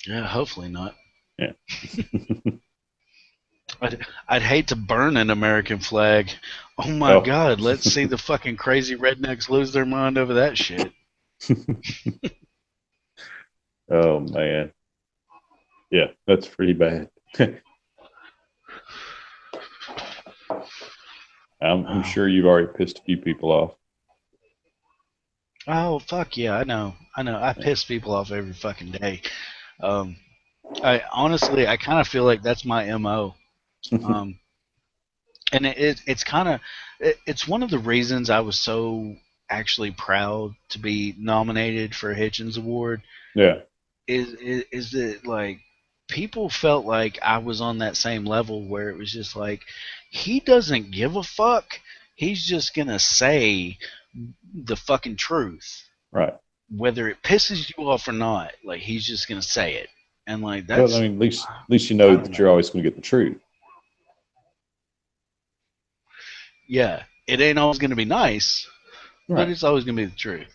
Yeah, hopefully not. Yeah. I'd hate to burn an American flag. Oh my Oh. god, let's see the fucking crazy rednecks lose their mind over that shit. Oh man. Yeah, that's pretty bad. I'm sure you've already pissed a few people off. Oh fuck yeah, I know. I piss people off every fucking day. Um, I honestly, I kind of feel like that's my mo. Um, and it's kind of it's one of the reasons I was so actually proud to be nominated for a Hitchens Award Yeah. is that like people felt like I was on that same level where it was just like he doesn't give a fuck. He's just gonna say the fucking truth. Right. whether it pisses you off or not, like he's just gonna say it, and like Well, I that's mean, at least you I know don't that know. you're always going to get the truth. Yeah, it ain't always gonna be nice, but Right. it's always gonna be the truth.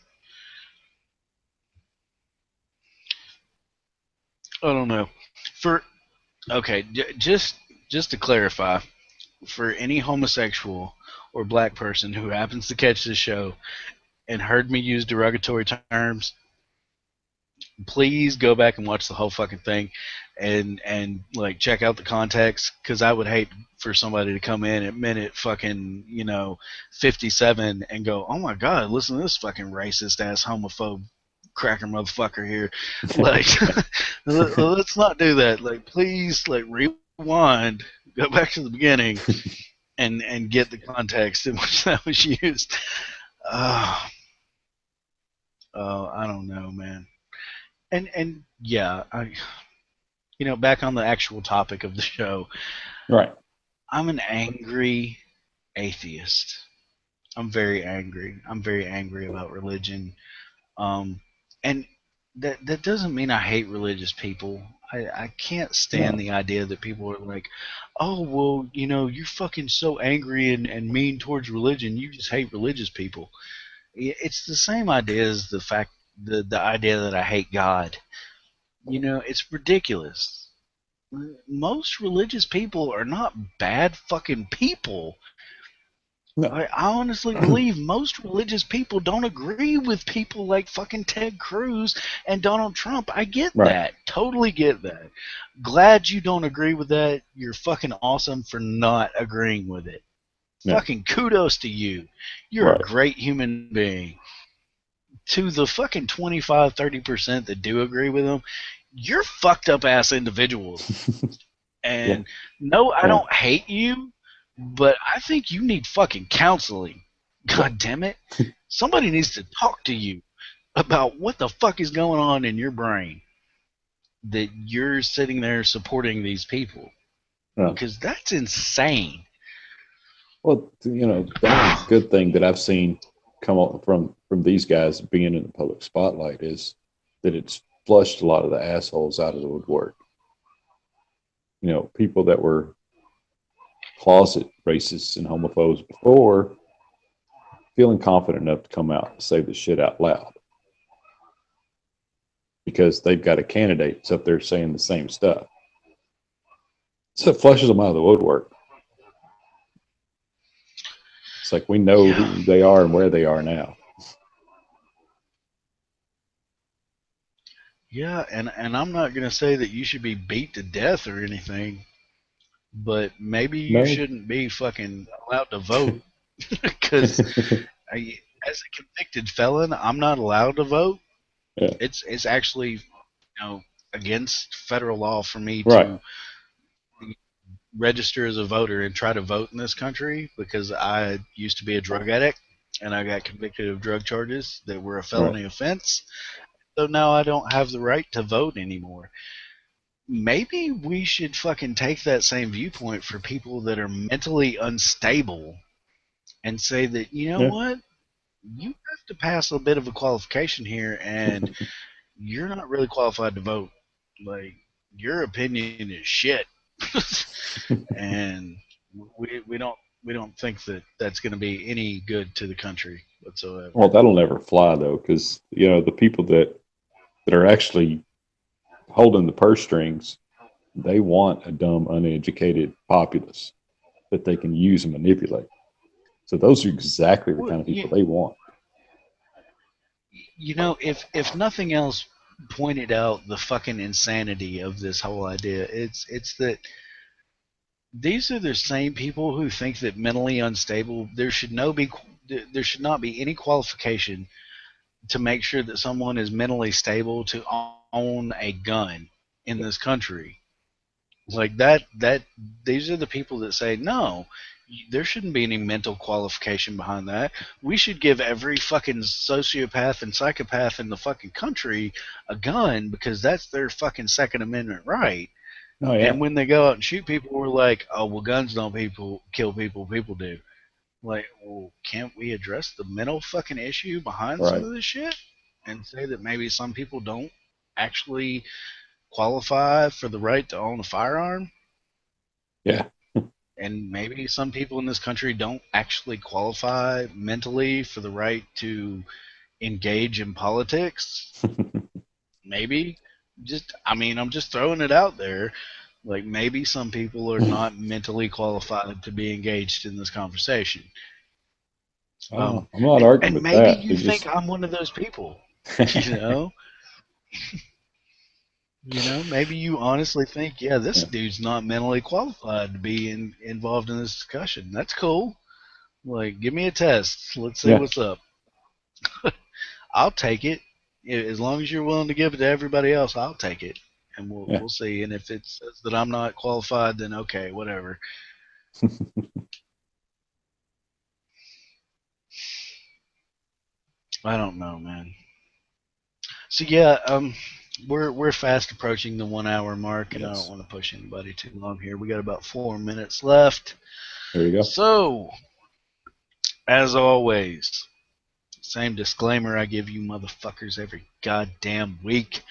I don't know. For okay, just to clarify, for any homosexual or black person who happens to catch this show and heard me use derogatory terms, please go back and watch the whole fucking thing and like check out the context, because I would hate for somebody to come in at minute fucking 57 and go, oh my god, listen to this fucking racist ass homophobe cracker motherfucker here. Like let's not do that. Like please, like rewind, go back to the beginning and get the context in which that was used. uh, I don't know, man. And yeah, I back on the actual topic of the show, Right. I'm an angry atheist. I'm very angry. I'm very angry about religion. Um, and that doesn't mean I hate religious people. I can't stand No. the idea that people are like, oh, well, you're fucking so angry and mean towards religion. You just hate religious people. It's the same idea as the idea that I hate God. It's ridiculous. Most religious people are not bad fucking people. No. I honestly believe most religious people don't agree with people like fucking Ted Cruz and Donald Trump. I get Right. that. Totally get that. Glad you don't agree with that. You're fucking awesome for not agreeing with it. No. Fucking kudos to you. You're a Right. great human being. To the fucking 25-30% that do agree with them, you're fucked up ass individuals. Yeah. And no, I Yeah. don't hate you, but I think you need fucking counseling. Yeah. God damn it. Somebody needs to talk to you about what the fuck is going on in your brain that you're sitting there supporting these people. Yeah. Because that's insane. Well, the only good thing that I've seen come up from these guys being in the public spotlight is that it's flushed a lot of the assholes out of the woodwork. People that were closet racists and homophobes before, feeling confident enough to come out and say the shit out loud because they've got a candidate that's up there saying the same stuff. So it flushes them out of the woodwork. It's like we know Yeah. who they are and where they are now. Yeah, and I'm not going to say that you should be beat to death or anything, but maybe you No. shouldn't be fucking allowed to vote. Because as a convicted felon, I'm not allowed to vote. Yeah. It's actually against federal law for me Right. to register as a voter and try to vote in this country because I used to be a drug addict and I got convicted of drug charges that were a Right. felony offense. So now I don't have the right to vote anymore. Maybe we should fucking take that same viewpoint for people that are mentally unstable and say that, you know Yeah. what? You have to pass a bit of a qualification here and you're not really qualified to vote. Like, your opinion is shit. And we don't think that that's going to be any good to the country whatsoever. Well, that'll never fly though, because the people that are actually holding the purse strings, they want a dumb, uneducated populace that they can use and manipulate. So those are exactly the Well, kind of people they want. if nothing else pointed out the fucking insanity of this whole idea, it's that these are the same people who think that mentally unstable there should not be any qualification to make sure that someone is mentally stable to own a gun in this country. Like that these are the people that say no, there shouldn't be any mental qualification behind that. We should give every fucking sociopath and psychopath in the fucking country a gun because that's their fucking Second Amendment right. Oh And yeah. when they go out and shoot people, we're like, oh well, guns don't kill people, people do. Like, well, can't we address the mental fucking issue behind some Right. of this shit? and say that maybe some people don't actually qualify for the right to own a firearm, Yeah. and maybe some people in this country don't actually qualify mentally for the right to engage in politics. Maybe just, I mean, I'm just throwing it out there. Like, maybe some people are not mentally qualified to be engaged in this conversation. I'm not arguing And with maybe that. you It think just, I'm one of those people. You know, maybe you honestly think, yeah, this yeah, dude's not mentally qualified to be involved in this discussion. That's cool. Like, give me a test. Let's see yeah, what's up. I'll take it. As long as you're willing to give it to everybody else, I'll take it, and we'll yeah. we'll see. And if it says that I'm not qualified, then okay, whatever. I don't know, man. So yeah, we're fast approaching the 1 hour mark, and I don't Yes. want to push anybody too long here. We got about 4 minutes left. There you go. So, as always, same disclaimer I give you motherfuckers every goddamn week.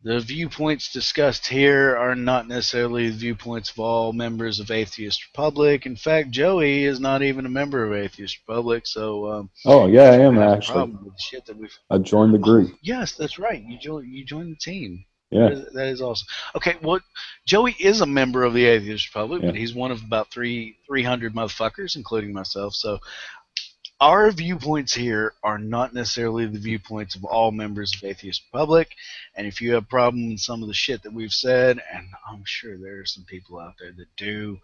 The viewpoints discussed here are not necessarily the viewpoints of all members of Atheist Republic. In fact, Joey is not even a member of Atheist Republic, so Oh, yeah, I if you am have a actually. problem with the shit that we've... I joined the Oh, group. yes, that's right. You joined the team. Yeah, That is awesome. Okay, well, Joey is a member of the Atheist Republic, yeah. but he's one of about 300 motherfuckers, including myself. So our viewpoints here are not necessarily the viewpoints of all members of Atheist Republic. And if you have a problem with some of the shit that we've said, and I'm sure there are some people out there that do,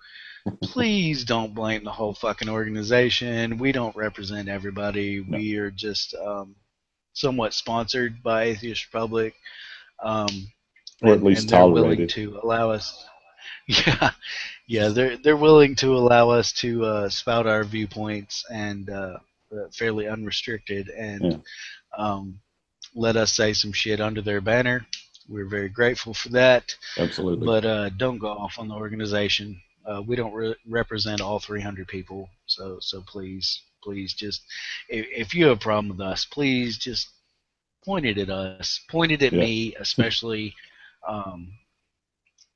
please don't blame the whole fucking organization. We don't represent everybody. No, We are just somewhat sponsored by Atheist Republic, um, or at least and they're willing tolerated. to allow us. Yeah, yeah, they're willing to allow us to spout our viewpoints and fairly unrestricted, and Yeah, um, let us say some shit under their banner. We're very grateful for that, absolutely. but don't go off on the organization. We don't represent all 300 people, so please just, if you have a problem with us, please just point it at us, point it at Yeah, me, especially. Um,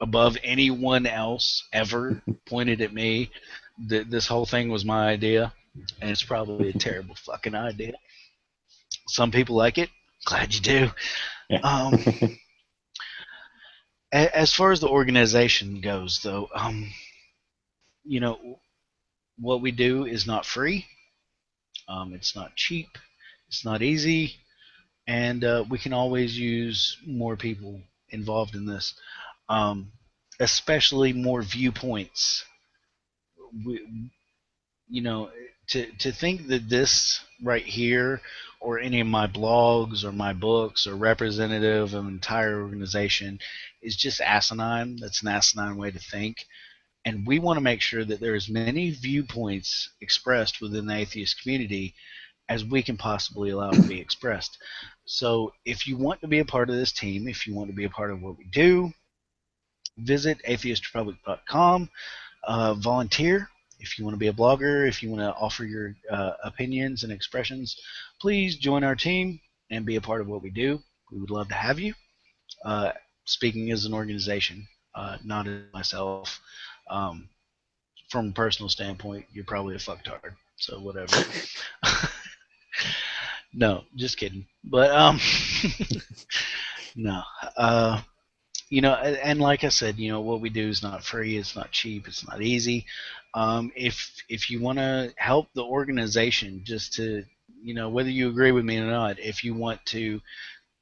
Above anyone else ever pointed at me. This whole thing was my idea, and it's probably a terrible fucking idea. Some people like it. Glad you do. yeah. Um, as far as the organization goes, though, you know, what we do is not free. It's not cheap. It's not easy, and we can always use more people involved in this, um, especially more viewpoints. We, to think that this right here, or any of my blogs or my books, are representative of an entire organization is just asinine. That's an asinine way to think. And we want to make sure that there are as many viewpoints expressed within the atheist community as we can possibly allow to be expressed. So if you want to be a part of this team, if you want to be a part of what we do, visit atheistrepublic.com. Volunteer. If you want to be a blogger, if you want to offer your opinions and expressions, please join our team and be a part of what we do. We would love to have you. Uh, Speaking as an organization, not as myself. Um, from a personal standpoint, you're probably a fucktard. So whatever. No, just kidding. But no. And like I said, what we do is not free, it's not cheap, it's not easy. If you want to help the organization, just to, whether you agree with me or not, if you want to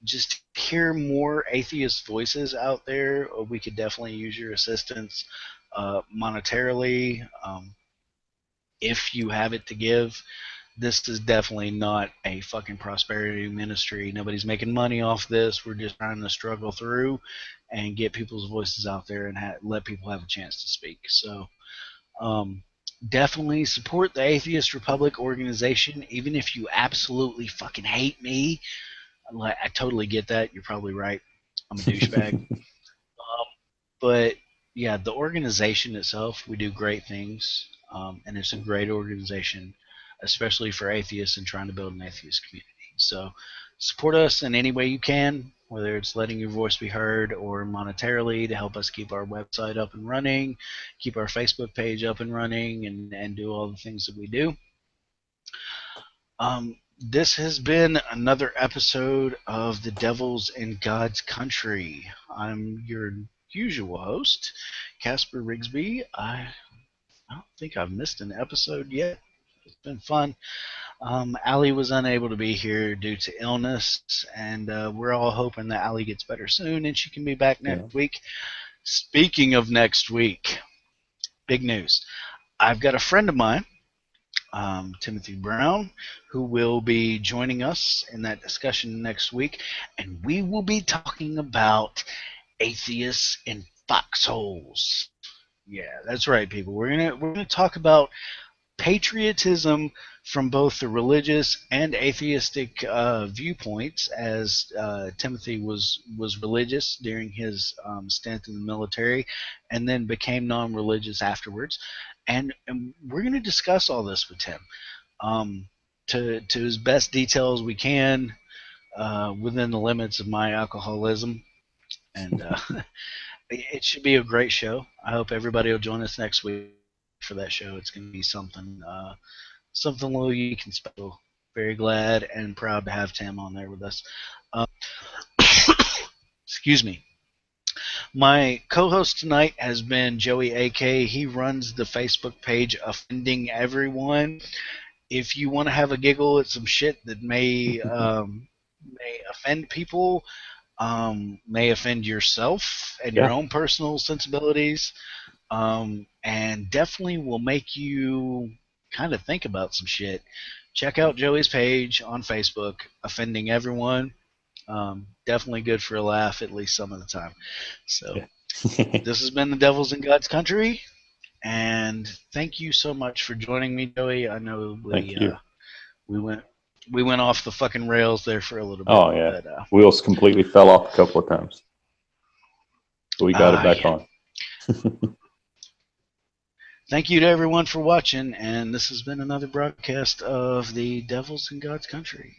just hear more atheist voices out there, we could definitely use your assistance monetarily. If you have it to give, this is definitely not a fucking prosperity ministry. Nobody's making money off this. We're just trying to struggle through and get people's voices out there and let people have a chance to speak. So, um, definitely support the Atheist Republic organization, even if you absolutely fucking hate me. Like, I totally get that. You're probably right. I'm a douchebag. But yeah, the organization itself, we do great things, and it's a great organization, especially for atheists and trying to build an atheist community. So support us in any way you can, whether it's letting your voice be heard or monetarily to help us keep our website up and running, keep our Facebook page up and running, and do all the things that we do. This has been another episode of The Devils in God's Country. I'm your usual host, Casper Rigsby. I don't think I've missed an episode yet. It's been fun. Allie was unable to be here due to illness, and we're all hoping that Allie gets better soon and she can be back next week. Speaking of next week, big news. I've got a friend of mine, Timothy Brown, who will be joining us in that discussion next week, and we will be talking about atheists in foxholes. Yeah, that's right, people. We're gonna talk about patriotism from both the religious and atheistic viewpoints, as Timothy was religious during his stint in the military and then became non-religious afterwards. And we're going to discuss all this with Tim to as best detail as we can within the limits of my alcoholism. And it should be a great show. I hope everybody will join us next week for that show. It's going to be something a little unique and special. Very glad and proud to have Tim on there with us. Excuse me. My co-host tonight has been Joey AK. He runs the Facebook page Offending Everyone. If you want to have a giggle at some shit that may offend people, may offend yourself and your own personal sensibilities, and definitely will make you kind of think about some shit, check out Joey's page on Facebook, Offending Everyone. Definitely good for a laugh at least some of the time. So this has been The Devils in God's Country, and thank you so much for joining me, Joey. I know we went off the fucking rails there for a little bit. Oh yeah, but, wheels completely fell off a couple of times. But we got it back on. Thank you to everyone for watching, and this has been another broadcast of The Devils in God's Country.